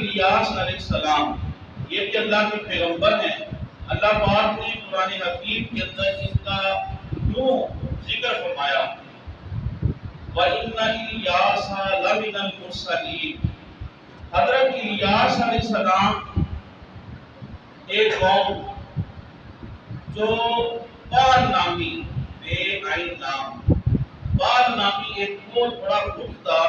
الیاس علیہ السلام یہ بھی اللہ کے پیغمبر ہیں. اللہ پاک نے قرآن حکیم کے اندر ان کا یوں ذکر فرمایا وَإِنَّ إِلْيَاسَ لَمِنَ الْمُرْسَلِينَ. حضرت الیاس علیہ السلام ایک قوم جو بال نامی بے عین نام بال نامی ایک بہت بڑا بت تھا،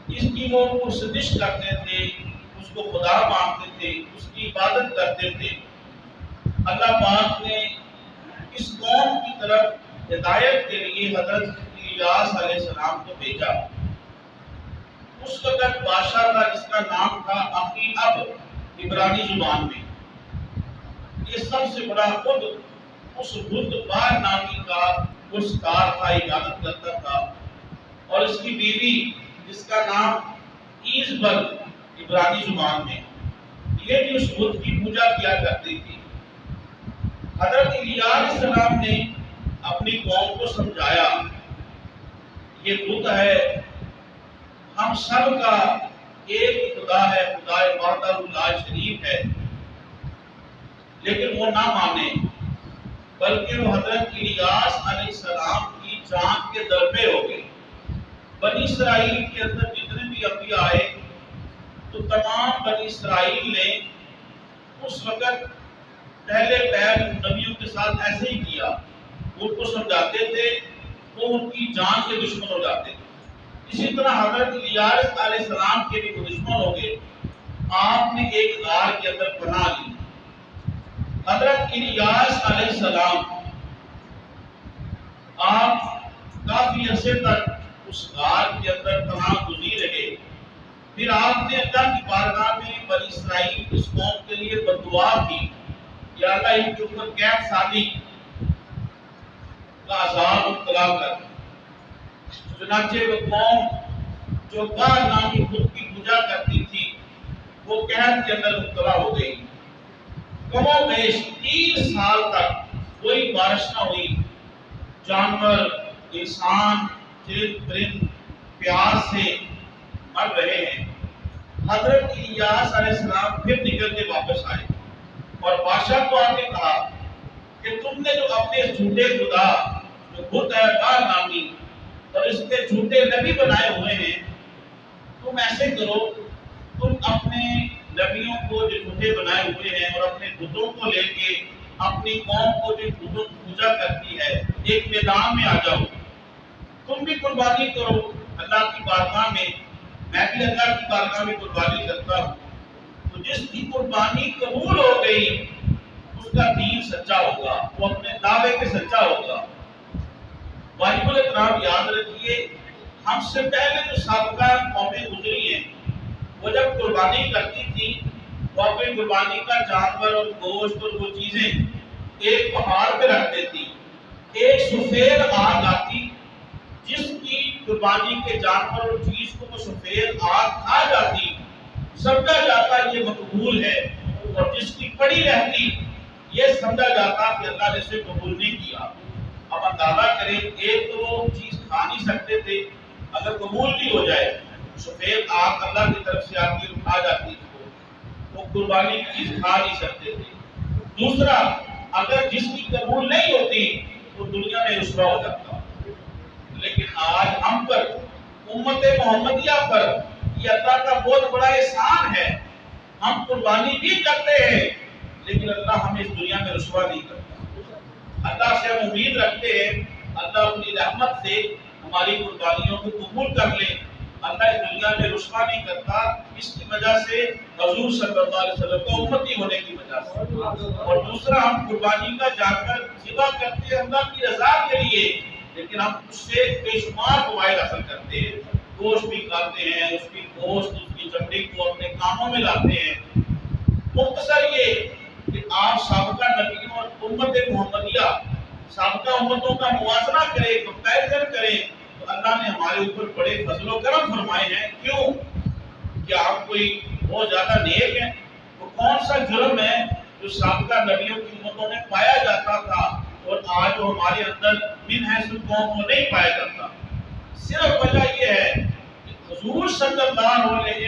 اس کی وہ پرستش کرتے تھے، اس کو خدا مانتے تھے، اس کی عبادت کرتے تھے. اللہ پاک نے اس قوم کی طرف ہدایت کے لیے حضرت الیاس علیہ السلام کو بھیجا. اس وقت بادشاہ تھا جس کا نام تھا اخی اب عبرانی زبان میں. یہ سب سے بڑا خود اس بت بال نامی کا پرستار تھا، عبادت کرتا تھا. اور اس کی بیوی جس کا نام ایزبل عبرانی زبان میں، یہ بھی اس بت کی پوجا کیا کرتی تھی. حضرت الیاس علیہ السلام نے اپنی قوم کو سمجھایا یہ بت ہے، ہم سب کا ایک خدا ہے، خدا وحدہ لا شریک ہے. لیکن وہ نہ مانے، بلکہ وہ حضرت الیاس علیہ السلام کی جان کے در پہ ہو گئے. بنی اسرائیل کے اندر جتنے بھی انبیاء آئے تو تمام بنی اسرائیل نے اس وقت پہلے پیر نبیوں کے ساتھ ایسے ہی کیا. ان کو سمجھاتے تھے تو ان کی جان کے دشمن ہو جاتے تھے. اسی طرح حضرت الیاس علیہ السلام کے بھی دشمن ہو گئے. آپ نے ایک غار کے اندر پناہ لی. حضرت الیاس علیہ السلام آپ کافی عرصے تک اس غار کے اندر پناہ گزیر رہے. پھر آپ نے اللہ کی بارگاہ میں بنی اسرائیل اس قوم کے لیے بددعا کی، یا اللہ ان کے اوپر 1 سالی کا عذاب مبتلا کر. چنانچہ وہ قوم جو بال نامی بت کی پوجا کرتی تھی وہ قحط کے اندر مبتلا ہو گئی. کم و بیش 3 سال تک کوئی بارش نہ ہوئی. جانور، انسان، چرند پرند پیاس سے مر رہے ہیں. حضرت الیاس علیہ السلام پھر نکل کے واپس آئے اور بادشاہ کو آ کے کہا کہ تم نے جو اپنے جھوٹے خدا جو بت ہے بال نامی اور اس کے جھوٹے نبی بنائے ہوئے ہیں، تم ایسے کرو، تم اپنے نبیوں کو جو جھوٹے بنائے ہوئے ہیں اور اپنے بتوں کو لے کے اپنی قوم کو جو بتوں کی پوجا کرتی ہے ایک میدان میں آ جاؤ. تم بھی قربانی کرو اللہ کی بارگاہ میں، میں بھی اللہ کی بارگاہ میں قربانی کرتا ہوں. تو جس کی قربانی قبول ہو گئی اس کا دین سچا ہوگا، وہ اپنے دعوے کے سچا ہوگا. واجب الاحترام یاد رکھیے، ہم سے پہلے جو سابقہ قومیں گزری ہیں وہ جب قربانی کرتی تھی وہ اپنی قربانی کا جانور اور گوشت اور وہ چیزیں ایک پہاڑ پہ رکھتے تھی. ایک سفید آگ آتی جس کی قربانی کے جانور اور چیز کو وہ سفید آگ کھا جاتی، سمجھا جاتا یہ مقبول ہے. اور جس کی پڑی رہتی یہ سمجھا جاتا کہ اللہ نے اسے قبول نہیں کیا. اب اندازہ کریں، ایک تو وہ چیز کھا نہیں سکتے تھے، اگر قبول بھی ہو جائے سفید آگ اللہ کی طرف سے آتی کھا جاتی وہ قربانی کی چیز کھا نہیں سکتے تھے. دوسرا، اگر جس کی قبول نہیں ہوتی وہ دنیا میں رسوا ہو جاتا. لیکن آج ہم پر، امت محمدیہ پر یہ اللہ کا بہت بڑا احسان ہے. ہم قربانی بھی کرتے ہیں لیکن اللہ ہمیں اس دنیا میں رسوا نہیں کرتا. اللہ سے ہم امید رکھتے ہیں اللہ اپنی رحمت سے ہماری قربانیوں کو قبول کر لے. اللہ اس دنیا میں رسوا نہیں کرتا، اس کی وجہ سے حضور صلی اللہ علیہ وسلم کو امتی ہونے کی وجہ سے. اور دوسرا، ہم قربانی کا جانور ذبح کرتے ہیں اللہ کی رضا کے لیے، لیکن ہم اس سے بے شمار فوائد حاصل کرتے ہیں. گوشت بھی کھاتے ہیں، اس کی گوشت اس کی چمڑی کو اپنے کاموں میں لاتے ہیں. مختصر یہ کہ آپ سابقہ نبیوں اور امت محمدیہ سابقہ امتوں کا موازنہ کریں، کمپیریزن کریں تو اللہ نے ہمارے اوپر بڑے فضل و کرم فرمائے ہیں. کیوں؟ کیا ہم کوئی بہت زیادہ نیک ہیں؟ وہ کون سا جرم ہے جو سابقہ نبیوں کی امتوں میں پایا جاتا تھا اور آج وہ ہمارے اندر من حیث القوم کو نہیں پایا جاتا؟ صرف وجہ یہ ہے کہ حضور صلی اللہ علیہ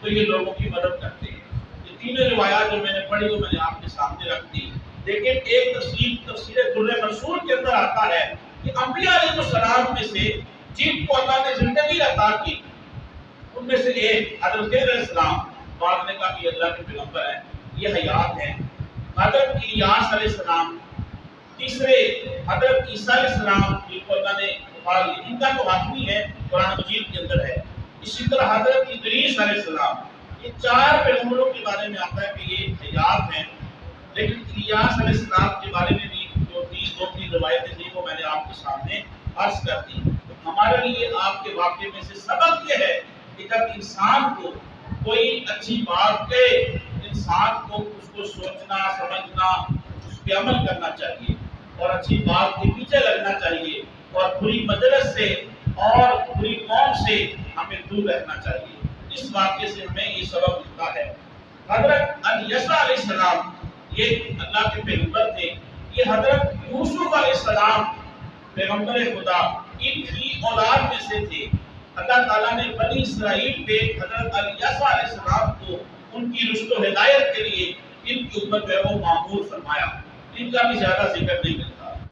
تو یہ لوگوں کی مدد کرتے ہیں۔ یہ تینوں روایات جو میں نے پڑھی وہ میں نے آپ کے سامنے رکھ دی۔ لیکن ایک تفسیر در منصور کے اندر آتا ہے کہ انبیاء علیہ السلام میں سے جن کو اللہ نے زندگی عطا کی ان میں سے ایک حضرت علیہ السلام، بعد نے کہا کہ اللہ کے پیغمبر ہیں، یہ حیات ہیں۔ حضرت الیاس علیہ السلام، تیسرے حضرت عیسیٰ علیہ السلام جن کو اللہ نے بخار لی، ان کا تو حتمی ہے، قرآن مجید کے اندر ہے۔ اسی طرح حضرت ادریس علیہ السلام، یہ چار پیغمبروں کے بارے میں آتا ہے کہ یہ حیات ہیں۔ لیکن الیاس علیہ السلام کے بارے میں بھی جو دو تین روایتیں تھیں وہ میں نے آپ کے سامنے عرض کر دی۔ ہمارے لیے آپ کے واقعے میں سے سبق یہ ہے کہ جب انسان کو کوئی اچھی بات کہے، انسان کو اس کو سوچنا سمجھنا اس پہ عمل کرنا چاہیے اور اچھی بات کے پیچھے لگنا چاہیے اور بری مجلس سے اور بری قوم سے ہمیں دور رہنا چاہیے۔ اس واقعے سے ہمیں یہ سبق ملتا ہے۔ حضرت الیسع علیہ السلام یہ اللہ کے پیغمبر تھے۔ یہ حضرت یوسف علیہ السلام پیغمبر خدا ان کی اولاد میں سے تھے۔ اللہ تعالیٰ نے بنی اسرائیل پہ حضرت الیسع علیہ السلام کو ان کی رشد و ہدایت کے لیے ان کے اوپر جو ہے وہ معمور فرمایا۔ ان کا بھی زیادہ ذکر نہیں ملتا۔